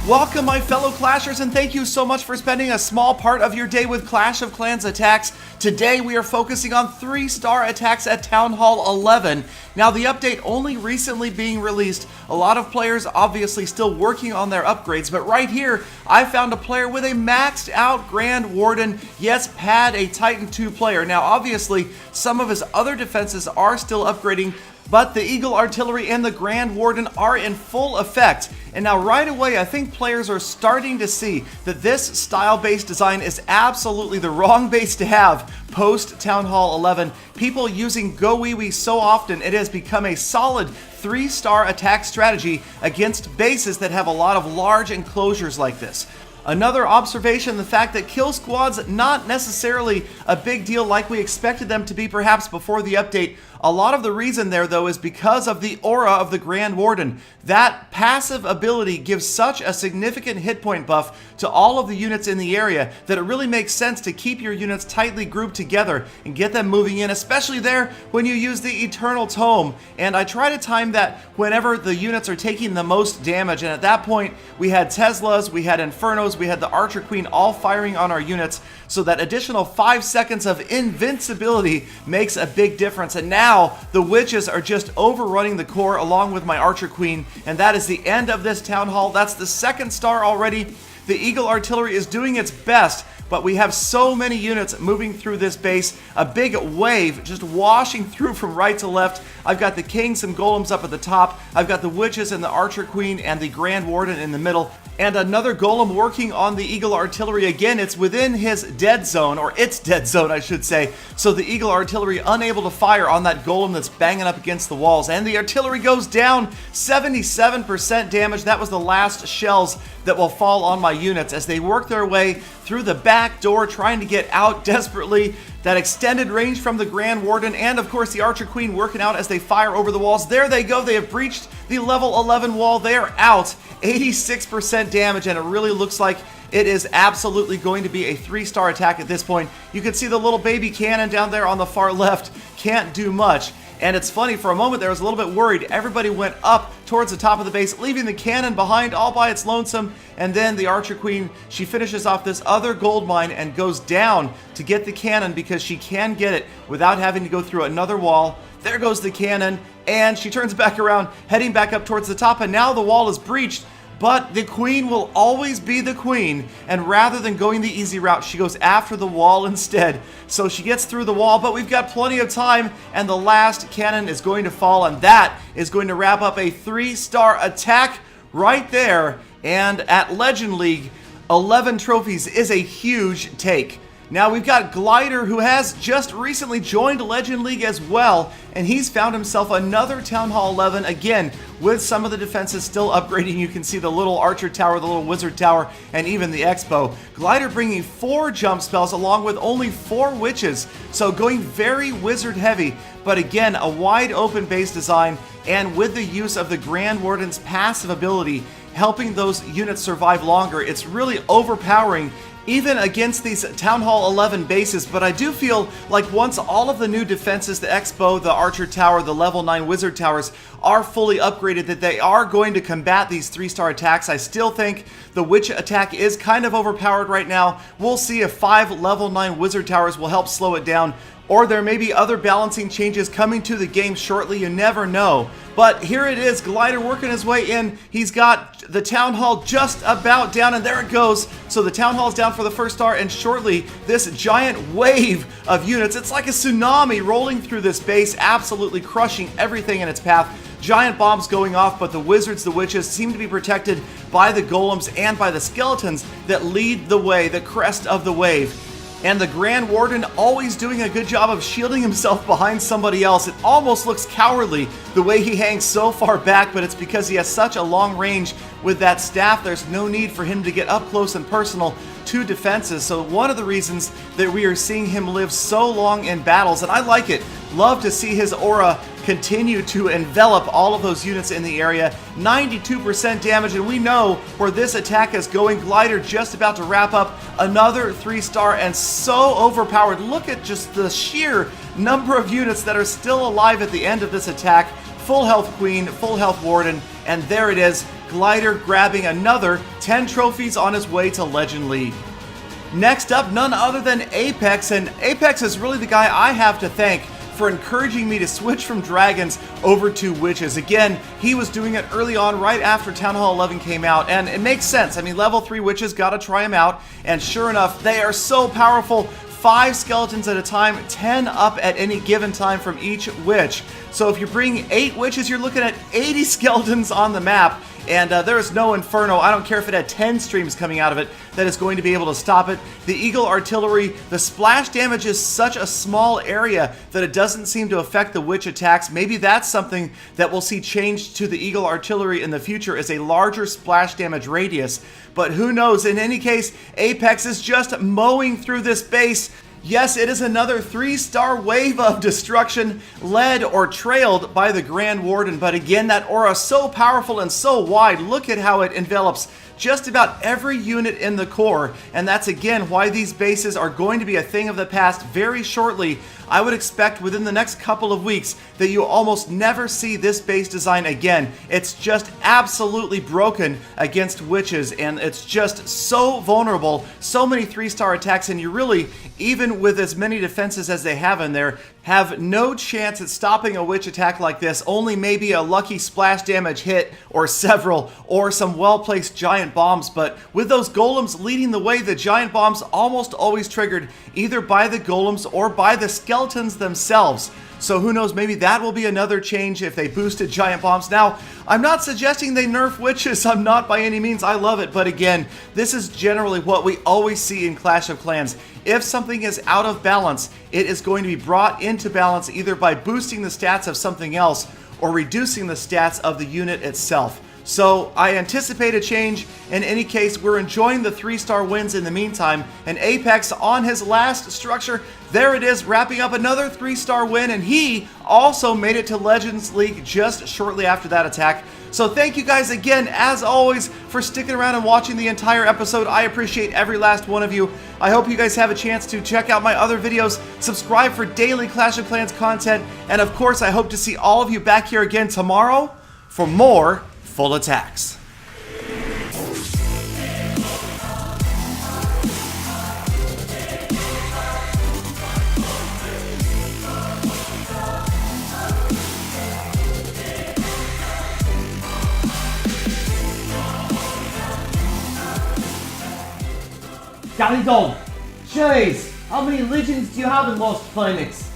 Welcome, my fellow Clashers, and thank you so much for spending a small part of your day with Clash of Clans attacks. Today we are focusing on 3-star attacks at Town Hall 11. Now, the update only recently being released, a lot of players obviously still working on their upgrades, but right here I found a player with a maxed out Grand Warden, yes, Pad, a Titan 2 player. Now obviously some of his other defenses are still upgrading, but the Eagle Artillery and the Grand Warden are in full effect. And now right away, I think players are starting to see that this style-based design is absolutely the wrong base to have post Town Hall 11. People using Go Wee Wee so often, it has become a solid 3-star attack strategy against bases that have a lot of large enclosures like this. Another observation, the fact that kill squads not necessarily a big deal like we expected them to be perhaps before the update. A lot of the reason there though is because of the aura of the Grand Warden. That passive ability gives such a significant hit point buff to all of the units in the area that it really makes sense to keep your units tightly grouped together and get them moving in, especially there when you use the Eternal Tome. And I try to time that whenever the units are taking the most damage, and at that point we had Teslas, we had Infernos, we had the Archer Queen all firing on our units, so that additional 5 seconds of invincibility makes a big difference. And now the witches are just overrunning the core along with my Archer Queen, and that is the end of this Town Hall. That's the 2nd star already. The Eagle Artillery is doing its best, but we have so many units moving through this base, a big wave just washing through from right to left. I've got the Kings and Golems up at the top, I've got the Witches and the Archer Queen and the Grand Warden in the middle, and another Golem working on the Eagle Artillery. Again, it's within his dead zone, or its dead zone I should say, so the Eagle Artillery unable to fire on that Golem that's banging up against the walls, and the artillery goes down, 77% damage. That was the last shells that will fall on my units as they work their way through the back door trying to get out desperately. That extended range from the Grand Warden and of course the Archer Queen working out as they fire over the walls. There they go, they have breached the level 11 wall. They are out, 86% damage, and it really looks like it is absolutely going to be a 3-star attack at this point. You can see the little baby cannon down there on the far left, can't do much. And it's funny, for a moment there I was a little bit worried. Everybody went up towards the top of the base, leaving the cannon behind all by its lonesome. And then the Archer Queen, she finishes off this other gold mine and goes down to get the cannon because she can get it without having to go through another wall. There goes the cannon, and she turns back around, heading back up towards the top, and now the wall is breached. But the queen will always be the queen, and rather than going the easy route, she goes after the wall instead. So she gets through the wall, but we've got plenty of time, and the last cannon is going to fall, and that is going to wrap up a 3-star attack right there. And at Legend League, 11 trophies is a huge take. Now we've got Glider, who has just recently joined Legend League as well, and he's found himself another Town Hall 11, again, with some of the defenses still upgrading. You can see the little Archer Tower, the little Wizard Tower, and even the Expo. Glider bringing 4 jump spells along with only 4 witches, so going very wizard heavy, but again, a wide open base design, and with the use of the Grand Warden's passive ability, helping those units survive longer. It's really overpowering even against these Town Hall 11 bases, but I do feel like once all of the new defenses, the Expo, the Archer Tower, the level 9 Wizard Towers, are fully upgraded, that they are going to combat these 3-star attacks. I still think the Witch attack is kind of overpowered right now. We'll see if 5 level 9 Wizard Towers will help slow it down, or there may be other balancing changes coming to the game shortly, you never know. But here it is, Glider working his way in. He's got the Town Hall just about down, and there it goes. So the Town Hall's down for the 1st star, and shortly this giant wave of units, it's like a tsunami rolling through this base, absolutely crushing everything in its path. Giant bombs going off, but the wizards, the witches, seem to be protected by the golems and by the skeletons that lead the way, the crest of the wave. And the Grand Warden always doing a good job of shielding himself behind somebody else. It almost looks cowardly the way he hangs so far back, but it's because he has such a long range with that staff. There's no need for him to get up close and personal to defenses. So one of the reasons that we are seeing him live so long in battles, and I like it, love to see his aura continue to envelop all of those units in the area. 92% damage, and we know where this attack is going. Glider just about to wrap up another 3-star, and so overpowered. Look at just the sheer number of units that are still alive at the end of this attack. Full health Queen, full health Warden, and there it is. Glider grabbing another 10 trophies on his way to Legend League. Next up, none other than Apex, and Apex is really the guy I have to thank for encouraging me to switch from dragons over to witches. Again, he was doing it early on, right after Town Hall 11 came out, and it makes sense. I mean, level 3 witches, gotta try them out, and sure enough, they are so powerful. 5 skeletons at a time, 10 up at any given time from each witch. So if you bring 8 witches, you're looking at 80 skeletons on the map. And there is no Inferno, I don't care if it had 10 streams coming out of it, that is going to be able to stop it. The Eagle Artillery, the splash damage is such a small area that it doesn't seem to affect the witch attacks. Maybe that's something that we'll see changed to the Eagle Artillery in the future, is a larger splash damage radius. But who knows, in any case, Apex is just mowing through this base. Yes, it is another 3-star wave of destruction, led or trailed by the Grand Warden, but again, that aura so powerful and so wide. Look at how it envelops just about every unit in the core, and that's again why these bases are going to be a thing of the past very shortly. I would expect within the next couple of weeks that you almost never see this base design again. It's just absolutely broken against witches, and it's just so vulnerable. So many 3-star attacks, and you really, even with as many defenses as they have in there, have no chance at stopping a witch attack like this. Only maybe a lucky splash damage hit, or several, or some well-placed giant bombs. But with those golems leading the way, the giant bombs almost always triggered either by the golems or by the skeletons themselves. So who knows, maybe that will be another change if they boosted giant bombs. Now, I'm not suggesting they nerf witches, I'm not by any means, I love it, but again, this is generally what we always see in Clash of Clans. If something is out of balance, it is going to be brought into balance either by boosting the stats of something else or reducing the stats of the unit itself. So I anticipate a change. In any case, we're enjoying the 3-star wins in the meantime, and Apex on his last structure, there it is, wrapping up another 3-star win, and he also made it to Legends League just shortly after that attack. So thank you guys again, as always, for sticking around and watching the entire episode. I appreciate every last one of you. I hope you guys have a chance to check out my other videos, subscribe for daily Clash of Clans content, and of course, I hope to see all of you back here again tomorrow for more full attacks. Galley Dog, jeez, how many legends do you have in Lost Phoenix?